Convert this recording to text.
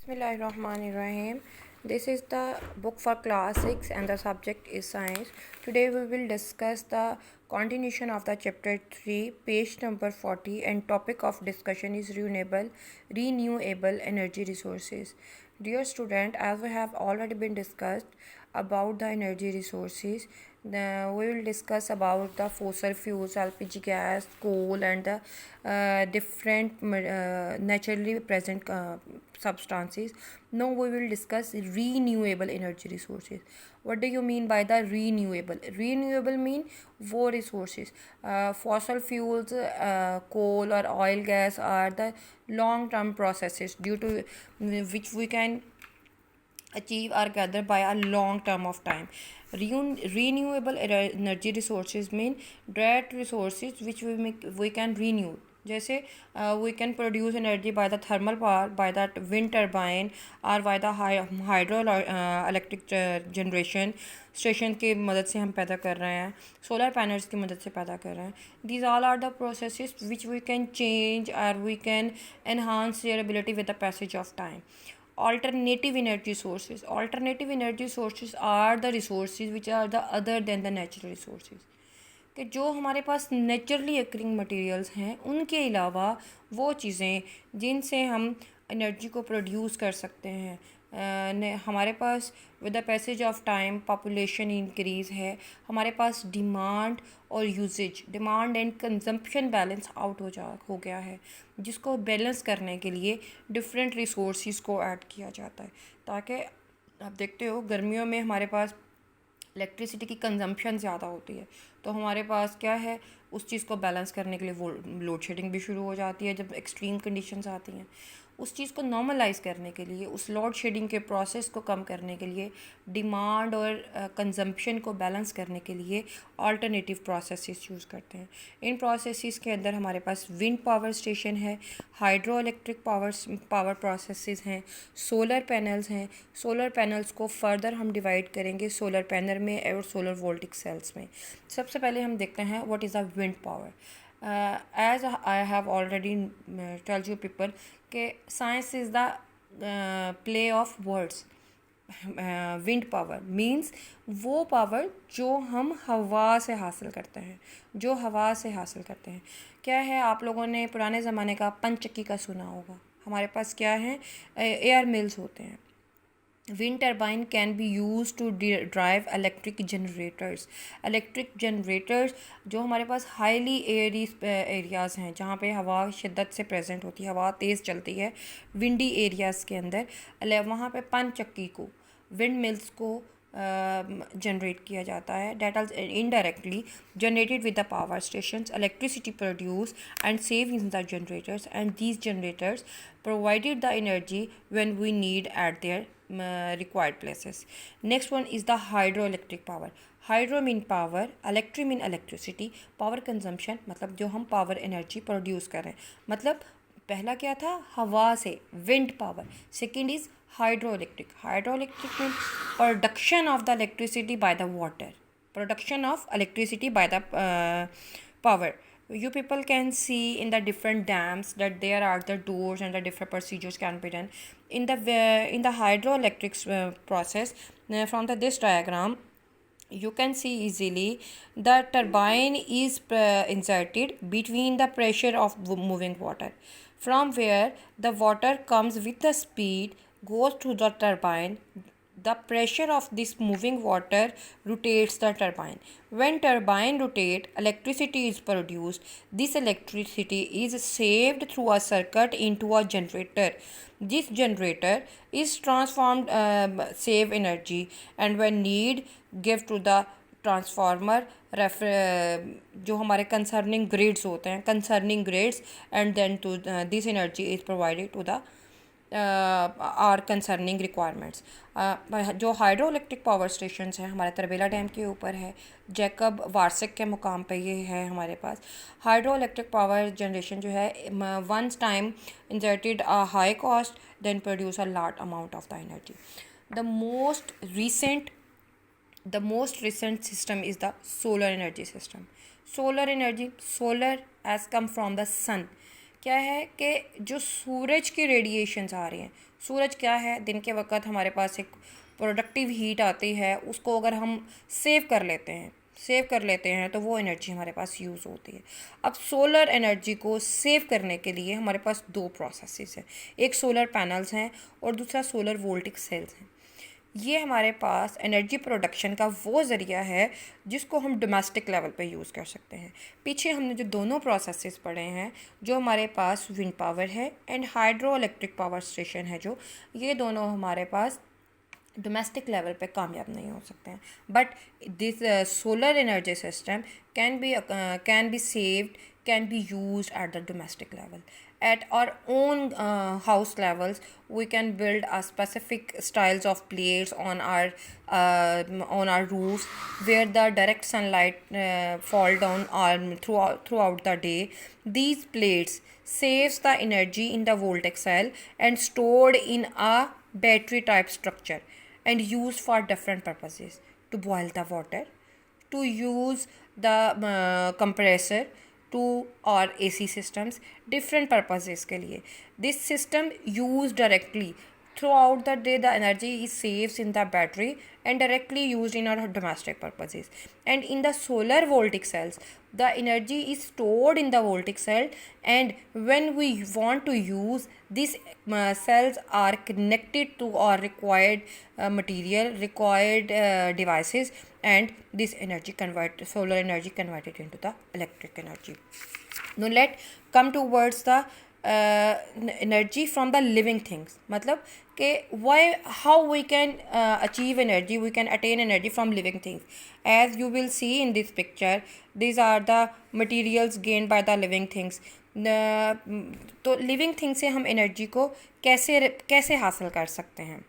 Bismillahirrahmanirrahim. This is the book for class 6 and the subject is science. Today we will discuss the continuation of the chapter 3, page number 40, and topic of discussion is renewable energy resources. Dear student, as we have already been discussed about the energy resources, we will discuss about the fossil fuels, LPG gas, coal, and the different naturally present substances. Now we will discuss renewable energy resources. What do you mean by the renewable? Renewable mean वो resources. Fossil fuels, coal or oil gas are the long term processes due to which we can achieve or gather by a long term of time. Renewable energy resources mean direct resources which we can renew. जैसे we can produce energy by the thermal power, by that wind turbine or by the hydro electric generation station की मदद से हम पैदा कर रहे हैं, solar panels की मदद से पैदा कर रहे हैं. These all are the processes which we can change or we can enhance their ability with the passage of time. Alternative energy sources are the resources which are the other than the natural resources. कि जो हमारे पास naturally occurring materials हैं उनके अलावा वो चीज़ें जिनसे हम एनर्जी को प्रोड्यूस कर सकते हैं. हमारे पास with the passage of time population increase है, हमारे पास डिमांड और usages, demand and consumption balance out हो गया है, जिसको बैलेंस करने के लिए डिफरेंट रिसोर्सेज को ऐड किया जाता है. ताकि आप देखते हो गर्मियों में हमारे पास इलेक्ट्रिसिटी की कंजम्पशन ज़्यादा होती है, तो हमारे पास क्या है, उस चीज़ को बैलेंस करने के लिए वो लोड शेडिंग भी शुरू हो जाती है. जब एक्सट्रीम कंडीशंस आती हैं, उस चीज़ को नॉर्मलाइज़ करने के लिए, उस लोड शेडिंग के प्रोसेस को कम करने के लिए, डिमांड और कंजम्पशन को बैलेंस करने के लिए अल्टरनेटिव प्रोसेसेस यूज़ करते हैं. इन प्रोसेसेस के अंदर हमारे पास विंड पावर स्टेशन है, हाइड्रो इलेक्ट्रिक पावर प्रोसेसेस हैं, सोलर पैनल्स हैं. सोलर पैनल्स को फर्दर हम डिवाइड करेंगे सोलर पैनल में और सोलर वोल्टिक सेल्स में. सबसे पहले हम देखते हैं what is a wind power. as I have already told you people कि science is the play of words. Wind power means वो पावर जो हम हवा से हासिल करते हैं, क्या है, आप लोगों ने पुराने ज़माने का पंचक्की का सुना होगा. हमारे पास क्या है, एयर मिल्स होते हैं. Wind turbine can be used to drive electric generators जो हमारे पास हाईली एयरी एरियाज़ हैं, जहाँ पे हवा शिद्दत से प्रेजेंट होती है, हवा तेज़ चलती है विंडी एरियाज़ के अंदर. वहाँ पे पंचक्की को, विंड मिल्स को जनरेट किया जाता है. That are indirectly generated with the power stations, electricity produce and save in the generators, and these generators provided the energy when we need at their required places. Next one is the hydroelectric power. Hydro mean power, electric mean electricity, power consumption मतलब जो हम power energy produce कर रहे हैं. मतलब पहला क्या था, हवा से, wind power. Second is hydroelectric. Hydroelectric mean production of the electricity by the water, production of electricity by the power. You people can see in the different dams that there are the doors and the different procedures can be done in the hydroelectric process. From this diagram you can see easily the turbine is inserted between the pressure of moving water, from where the water comes with the speed, goes to the turbine. The pressure of this moving water rotates the turbine. When turbine rotate, electricity is produced. This electricity is saved through a circuit into a generator. This generator is transformed, save energy, and when need, give to the transformer जो हमारे concerning grids होते हैं, and then to this energy is provided to the are concerning requirements. जो hydro electric power stations हैं हमारे Tarbela dam के ऊपर है, जैकब वार्सिक के मुकाम पे ये है हमारे पास. हाइड्रो इलेक्ट्रिक पावर जनरेशन जो है, once time inserted a high cost then produce a large amount of the energy. The most recent system is the solar energy system. Solar has come from the sun. क्या है कि जो सूरज की radiations आ रही हैं, सूरज क्या है, दिन के वक्त हमारे पास एक प्रोडक्टिव हीट आती है, उसको अगर हम सेव कर लेते हैं तो वो एनर्जी हमारे पास यूज़ होती है। अब सोलर एनर्जी को सेव करने के लिए हमारे पास दो प्रोसेसेस हैं, एक सोलर पैनल्स हैं और दूसरा सोलर वोल्टिक सेल्स हैं। ये हमारे पास एनर्जी प्रोडक्शन का वो ज़रिया है जिसको हम डोमेस्टिक लेवल पे यूज़ कर सकते हैं। पीछे हमने जो दोनों प्रोसेसेस पढ़े हैं, जो हमारे पास विंड पावर है and hydro electric power station है, जो ये दोनों हमारे पास डोमेस्टिक लेवल पे कामयाब नहीं हो सकते हैं। But this solar energy system can be saved, can be used at the domestic level. At our own house levels, we can build a specific styles of plates on our roofs where the direct sunlight fall down throughout the day. These plates saves the energy in the voltaic cell and stored in a battery type structure and used for different purposes: to boil the water, to use the compressor, to और AC systems, different purposes के लिए. This system used directly throughout the day. The energy is saved in the battery and directly used in our domestic purposes. And in the solar voltaic cells, the energy is stored in the voltaic cell, and when we want to use these cells are connected to our required devices, and this solar energy converted into the electric energy. Now let come towards the energy from the living things. मतलब कि how we can achieve energy, we can attain energy from living things. As you will see in this picture, these are the materials gained by the living things. तो living thing से हम energy को कैसे हासिल कर सकते हैं.